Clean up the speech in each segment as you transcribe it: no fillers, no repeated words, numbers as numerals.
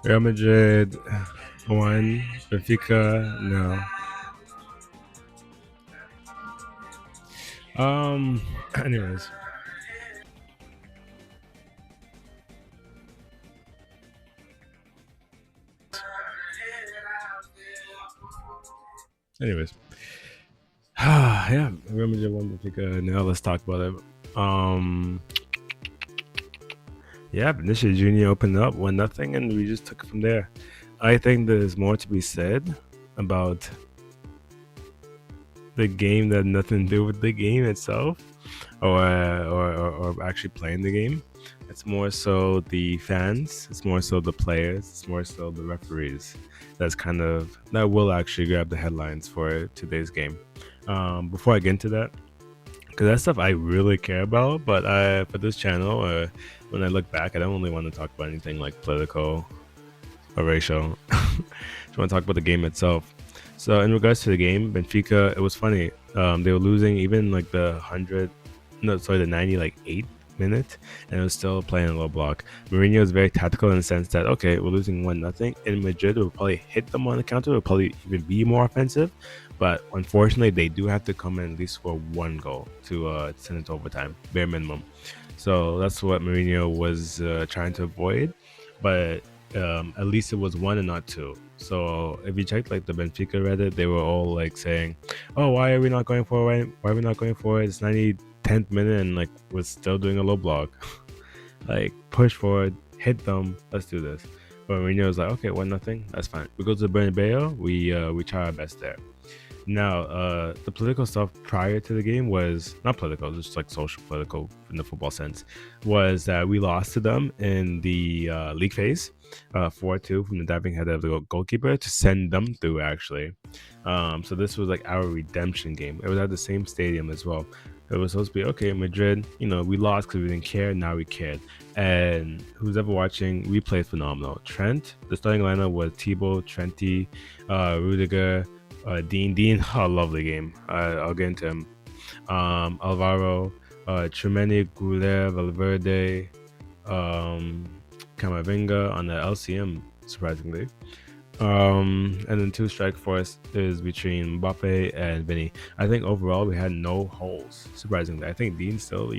Real Madrid won. Benfica no. Um. Anyways. Anyways. Yeah. Real Madrid won. Benfica. Now let's talk about it. Yeah. Vinicius Junior opened up 1-0, and we just took it from there. I think there's more to be said about the game that had nothing to do with the game itself, or actually playing the game. It's more so the fans. It's more so the players. It's more so the referees. That will actually grab the headlines for today's game. Before I get into that, because that's stuff I really care about. But for this channel, when I look back, I don't really want to talk about anything like political or racial. Just want to talk about the game itself. So in regards to the game, Benfica, it was funny. They were losing even like the 98 minute, and it was still playing a low block. Mourinho was very tactical in the sense that okay, we're losing 1-0. In Madrid, we'll probably hit them on the counter. We'll probably even be more offensive, but unfortunately, they do have to come in and at least score one goal to send it to overtime, bare minimum. So that's what Mourinho was trying to avoid, but at least it was one and not two. So if you check like the Benfica Reddit, they were all like saying, "Oh, why are we not going for it? Why are we not going for it? It's 90th minute and like we're still doing a low block. Like push forward, hit them, let's do this." But Mourinho was like, "Okay, 1-0, that's fine. We go to the Bernabeu, we try our best there." Now, the political stuff prior to the game was not political, just like social political in the football sense, was that we lost to them in the league phase, 4-2 from the diving header of the goalkeeper to send them through, actually. So this was like our redemption game. It was at the same stadium as well. It was supposed to be, okay, Madrid, we lost because we didn't care, now we cared. And who's ever watching, we played phenomenal. Trent, the starting lineup was Thibaut, Trenty, Rudiger, Dean, oh, lovely game. I'll get into him. Alvaro, Tremeni, Guler, Valverde, Camavinga on the LCM, surprisingly. And then two strike force is between Mbappe and Vinny. I think overall we had no holes, surprisingly. I think Dean still,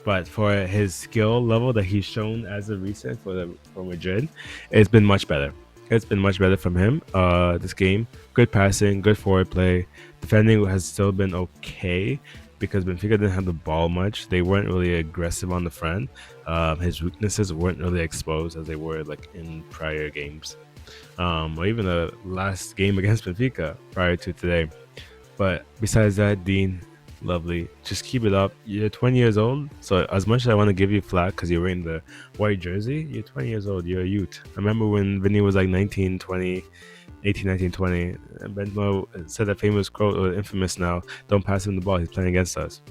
but for his skill level that he's shown as of recent for Madrid, it's been much better. It's been much better from him. This game, good passing, good forward play. Defending has still been okay because Benfica didn't have the ball much. They weren't really aggressive on the front. His weaknesses weren't really exposed as they were like in prior games, or even the last game against Benfica prior to today. But besides that, Dean, lovely. Just keep it up. You're 20 years old, so as much as I want to give you flack because you're wearing the white jersey, you're 20 years old. You're a youth. I remember when Vinny was like 19, 20, 18, 19, 20. And Benzema said that famous quote, or infamous now, "Don't pass him the ball. He's playing against us."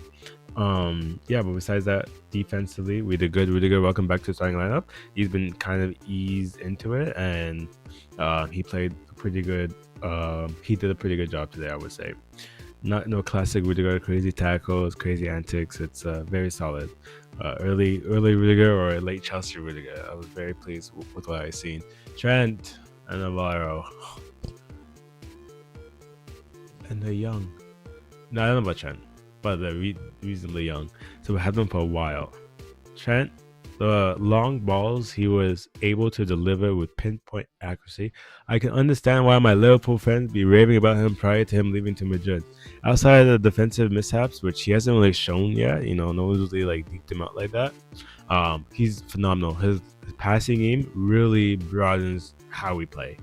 Yeah, but besides that, defensively, we did good. Rudiger, welcome back to the starting lineup. He's been kind of eased into it, and he played pretty good. He did a pretty good job today, I would say. Not no classic Rudiger, crazy tackles, crazy antics. It's very solid. Early Rudiger or late Chelsea Rudiger. I was very pleased with what I seen. Trent and Navarro, and they're young. No, I don't know about Trent, but they're reasonably young. So we had them for a while. Trent, the long balls he was able to deliver with pinpoint accuracy. I can understand why my Liverpool friends be raving about him prior to him leaving to Madrid. Outside of the defensive mishaps, which he hasn't really shown yet, no one's really like deeped him out like that. He's phenomenal. His passing game really broadens how we play.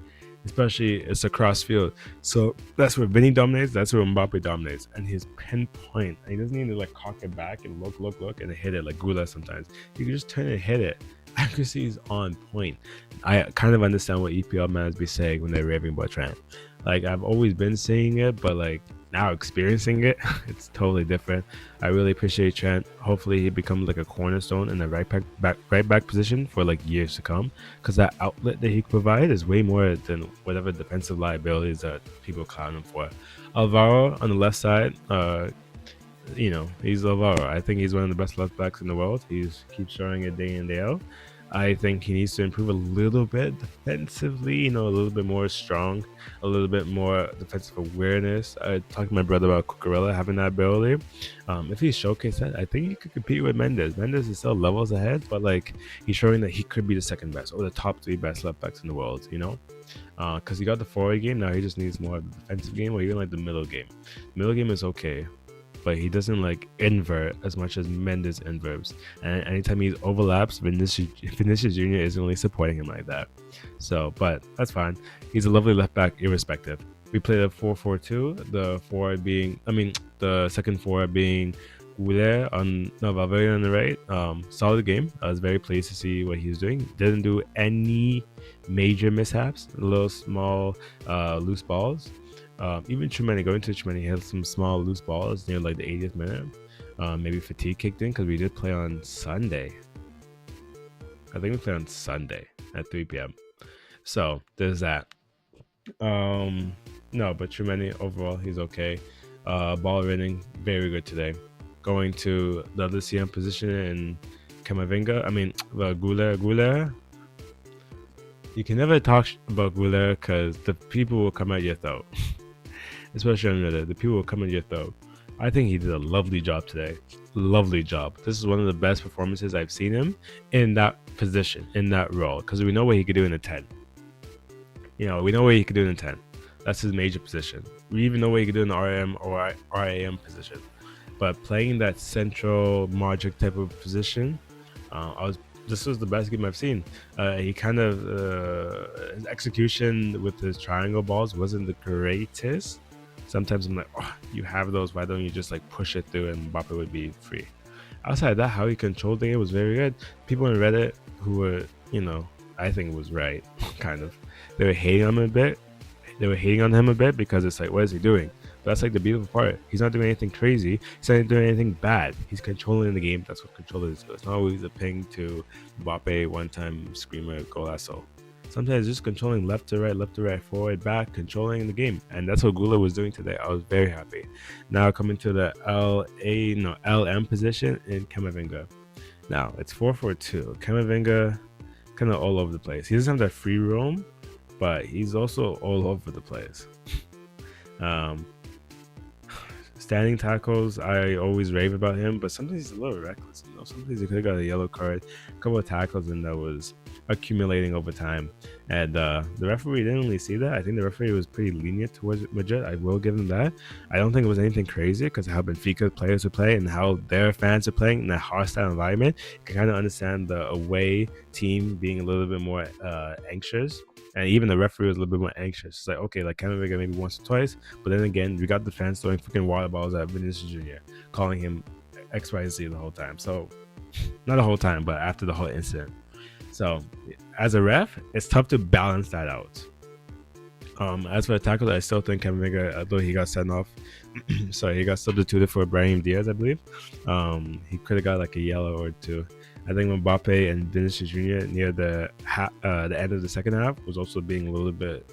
Especially it's a cross field. So that's where Vinny dominates, that's where Mbappe dominates. And his pinpoint, he doesn't need to like cock it back and look and hit it like Gula sometimes. You can just turn and hit it. Accuracy is on point. I kind of understand what EPL fans be saying when they're raving about Trent. Like I've always been saying it, but like now experiencing it, it's totally different. I really appreciate Trent. Hopefully he becomes like a cornerstone in the right back position for like years to come, because that outlet that he can provide is way more than whatever defensive liabilities that people clown him for. Alvaro on the left side, he's Alvaro. I think he's one of the best left backs in the world. He's keeps showing it day in day out. I think he needs to improve a little bit defensively. A little bit more strong, a little bit more defensive awareness. I talked to my brother about Cucurella having that ability. If he showcased that, I think he could compete with Mendes. Mendes is still levels ahead, but like he's showing that he could be the second best or the top three best left backs in the world. Because he got the forward game. Now he just needs more of the defensive game or even like the middle game. Middle game is okay, but he doesn't like invert as much as Mendes inverts. And anytime he overlaps, Vinicius Jr. isn't really supporting him like that. So, but that's fine. He's a lovely left back, irrespective. We played a 4-4-2. The second forward being Goulet on no Valverde on the right. Solid game. I was very pleased to see what he was doing. Didn't do any major mishaps. Little small loose balls. Even Chumani, going to Chumani, he had some small loose balls near like the 80th minute. Maybe fatigue kicked in because we did play on Sunday. I think we played on Sunday at 3 p.m. So there's that. No, but Chumani overall, he's okay. Ball winning, very good today. Going to the other CM position in Camavinga. Goulet. You can never talk about Goulet because the people will come at your throat. Especially on Reddit, the people will come at your throat. I think he did a lovely job today. Lovely job. This is one of the best performances I've seen him in that position, in that role, because we know what he could do in a 10. We know what he could do in a 10. That's his major position. We even know what he could do in the RM or RAM position. But playing that central Modric type of position, this was the best game I've seen. He kind of his execution with his triangle balls wasn't the greatest. Sometimes I'm like, oh, you have those. Why don't you just like push it through and Mbappe would be free? Outside of that, how he controlled the game was very good. People on Reddit who were, I think was right, kind of. They were hating on him a bit. Because it's like, what is he doing? But that's like the beautiful part. He's not doing anything crazy. He's not doing anything bad. He's controlling the game. That's what controllers do. It's not always a ping to Mbappe, one-time screamer, golazo. Sometimes just controlling left to right, forward, back, controlling the game. And that's what Gula was doing today. I was very happy. Now coming to the LM position in Camavinga. Now it's 4-4-2. Camavinga kind of all over the place. He doesn't have that free roam, but he's also all over the place. Standing tackles, I always rave about him, but sometimes he's a little reckless. Sometimes he could have got a yellow card, a couple of tackles, and that was accumulating over time. And the referee didn't really see that. I think the referee was pretty lenient towards Madrid. I will give him that. I don't think it was anything crazy because how Benfica players are playing and how their fans are playing in a hostile environment. You can kind of understand the away team being a little bit more anxious. And even the referee was a little bit more anxious. It's like, okay, like Camavinga maybe once or twice. But then again, we got the fans throwing freaking water balls at Vinicius Jr., calling him X, Y, Z the whole time. So, not the whole time, but after the whole incident. So, as a ref, it's tough to balance that out. As for the tackle, I still think Camavinga, although he got sent off, he got substituted for Brahim Diaz, I believe. He could have got like a yellow or two. I think Mbappe and Vinicius Jr. near the end of the second half was also being a little bit,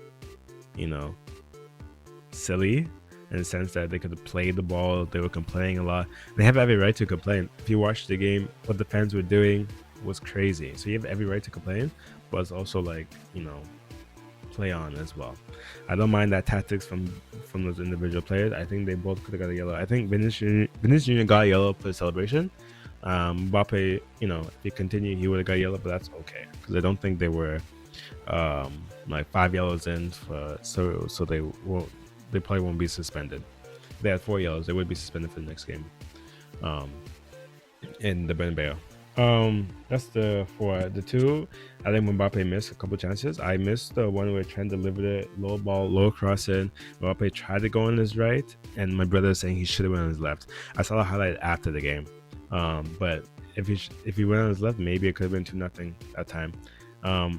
silly in the sense that they could have played the ball. They were complaining a lot. They have every right to complain. If you watch the game, what the fans were doing was crazy. So you have every right to complain, but it's also like, play on as well. I don't mind that tactics from those individual players. I think they both could have got a yellow. I think Vinicius Jr. got a yellow for the celebration. Mbappe, if he continued, he would have got yellow, but that's okay because I don't think they were like 5 yellows in, so they probably won't be suspended. If they had 4 yellows, they would be suspended for the next game in the Bernabeu. That's for the two. I think Mbappe missed a couple chances. I missed the one where Trent delivered it, low ball, low cross in. Mbappe tried to go on his right, and my brother is saying he should have went on his left. I saw the highlight after the game. But if he went on his left, maybe it could have been 2-0 that time.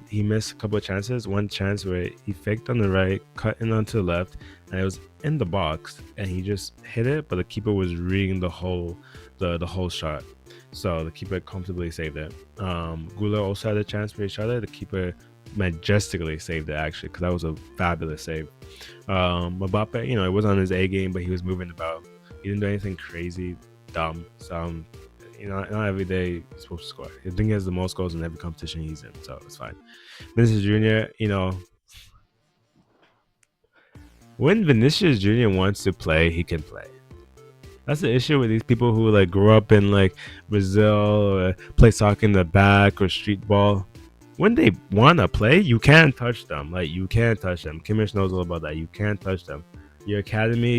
He missed a couple of chances. One chance where he faked on the right, cut in onto the left, and it was in the box, and he just hit it, but the keeper was reading the whole shot. So the keeper comfortably saved it. Gula also had a chance where he shot it. The keeper majestically saved it, actually, because that was a fabulous save. Mbappe, it wasn't on his A game, but he was moving about. He didn't do anything crazy, dumb. So not every day you're supposed to score. I think he has the most goals in every competition he's in, so it's fine. Vinicius Jr., when Vinicius Jr. wants to play, he can play. That's the issue with these people who like grow up in like Brazil or play soccer in the back or street ball. When they wanna play, you can't touch them. Like you can't touch them. Kimmich knows all about that. You can't touch them. Your academy,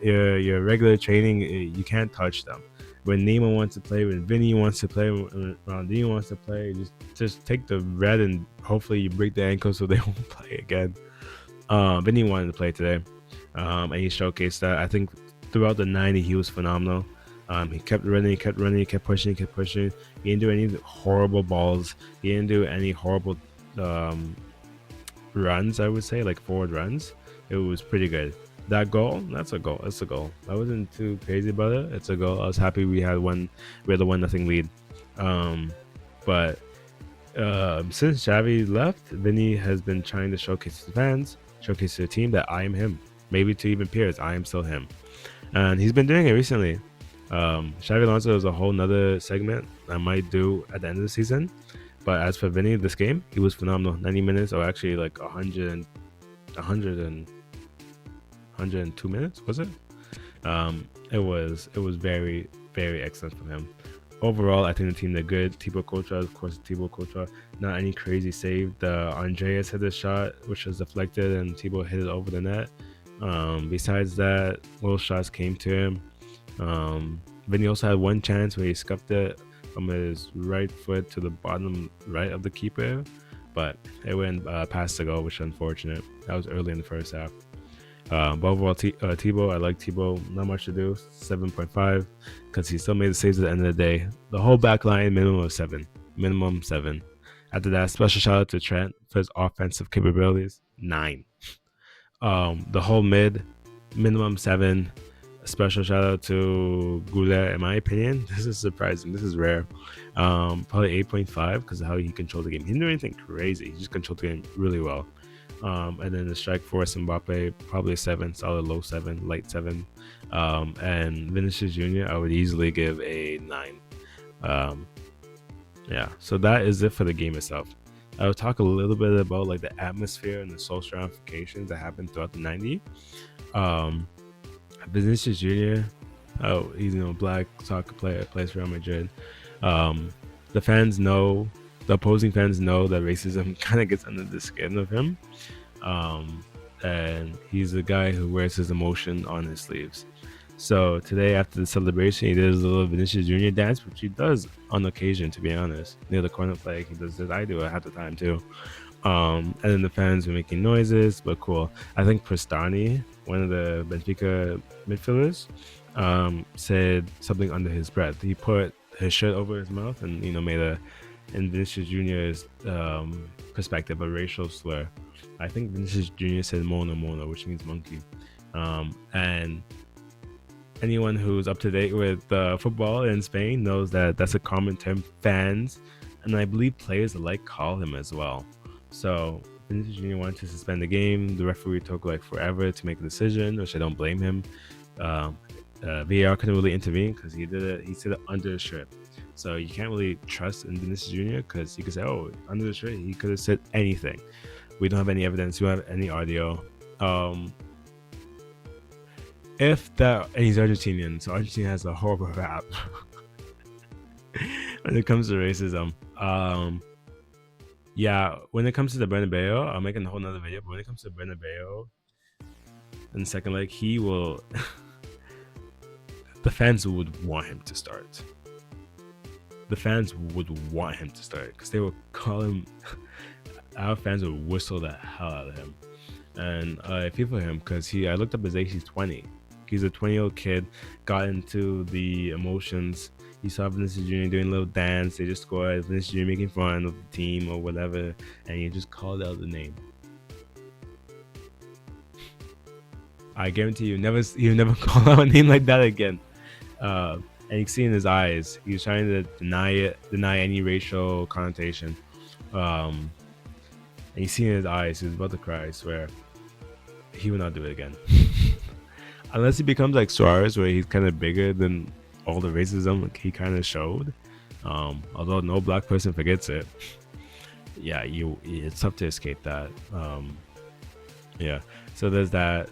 your regular training, you can't touch them. When Neymar wants to play, when Vinny wants to play, when Ronaldinho wants to play, just take the red and hopefully you break the ankle so they won't play again. Vinny wanted to play today, and he showcased that. I think throughout the 90, he was phenomenal. He kept running, he kept pushing. He didn't do any horrible balls. He didn't do any horrible runs, I would say, like forward runs. It was pretty good. That goal, that's a goal. It's a goal. I wasn't too crazy about it. It's a goal. I was happy we had a 1-0 lead. But since Xavi left, Vinny has been trying to showcase his fans, showcase to the team that I am him. Maybe to even peers, I am still him. And he's been doing it recently. Xavi Alonso is a whole nother segment I might do at the end of the season. But as for Vinny, this game, he was phenomenal. 90 minutes, or actually like 102 minutes, was it? It was very, very excellent from him. Overall, I think the team did good. Thibaut Courtois, of course, not any crazy save. Andreas hit a shot, which was deflected, and Thibaut hit it over the net. Besides that, little shots came to him. Vinny also had one chance where he scuffed it from his right foot to the bottom right of the keeper, but it went past the goal, which is unfortunate. That was early in the first half. But overall, Thibaut, I like Thibaut. Not much to do. 7.5, because he still made the saves at the end of the day. The whole back line, minimum of 7. Minimum 7. After that, special shout out to Trent for his offensive capabilities. 9. The whole mid, minimum 7. A special shout out to Goulet, in my opinion. This is surprising. This is rare. Probably 8.5 because of how he controlled the game. He didn't do anything crazy. He just controlled the game really well. And then the strike force, Mbappe, probably a 7, solid low 7, light 7. And Vinicius Jr., I would easily give a 9. Yeah, so that is it for the game itself. I'll talk a little bit about like the atmosphere and the social ramifications that happened throughout the 90. Vinicius Jr., he's black soccer player, plays for Real Madrid. The opposing fans know that racism kind of gets under the skin of him. And he's a guy who wears his emotion on his sleeves. So today, after the celebration, he did his little Vinicius Jr. dance, which he does on occasion, to be honest. Near the corner flag, he does this. I do it half the time too. And then the fans were making noises, but cool. I think Prestani, one of the Benfica midfielders, said something under his breath. He put his shirt over his mouth and made in Vinicius Jr.'s perspective, a racial slur. I think Vinicius Jr. said mono, which means monkey. And anyone who's up to date with football in Spain knows that that's a common term fans, and I believe players alike call him as well. So Vinicius Jr. wanted to suspend the game. The referee took like forever to make a decision, which I don't blame him. VAR couldn't really intervene because he said it under his shirt. So you can't really trust in Vinicius Jr. because you could say, oh, under the shirt, he could have said anything. We don't have any evidence. We don't have any audio. And he's Argentinian, so Argentina has a horrible rap when it comes to racism. Yeah, when it comes to the Bernabeu, I'm making a whole nother video, but when it comes to Bernabeu in the second leg, he will the fans would want him to start. The fans would want him to start because they would call him our fans would whistle the hell out of him. And I feel for him because I looked up his age, he's 20. He's a 20-year-old kid, got into the emotions. He saw Vinicius Jr. doing a little dance. They just scored. Vinicius Jr. making fun of the team or whatever, and he just called out the name. I guarantee you never call out a name like that again. And you can see in his eyes, he was trying to deny any racial connotation. And you see in his eyes, he was about to cry. I swear, he will not do it again. unless he becomes like Suarez, where he's kind of bigger than all the racism he kind of showed. Although no black person forgets it. Yeah, it's tough to escape that. Yeah, so there's that.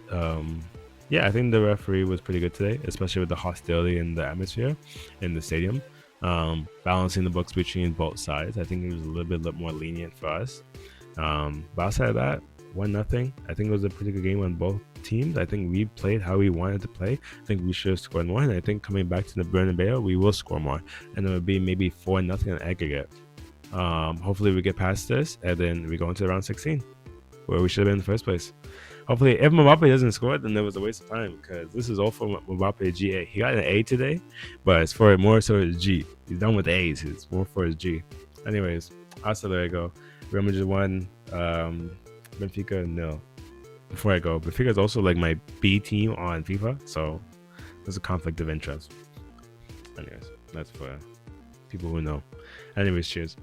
Yeah, I think the referee was pretty good today, especially with the hostility in the atmosphere in the stadium. Balancing the books between both sides. I think it was a little bit more lenient for us. But outside of that, 1-0. I think it was a pretty good game on both teams. I think we played how we wanted to play. I think we should have scored more. And I think coming back to the Bernabeu, we will score more. And it would be maybe 4-0 in aggregate. Hopefully we get past this and then we go into round 16, where we should have been in the first place. Hopefully, if Mbappe doesn't score, then there was a waste of time, because this is all for Mbappe GA. He got an A today, but it's for more so his G. He's done with A's. It's more for his G. Anyways, hasta luego. Real Madrid 1, Benfica 0. Before I go, Benfica is also like my B team on FIFA, so there's a conflict of interest. Anyways, that's for people who know. Anyways, cheers.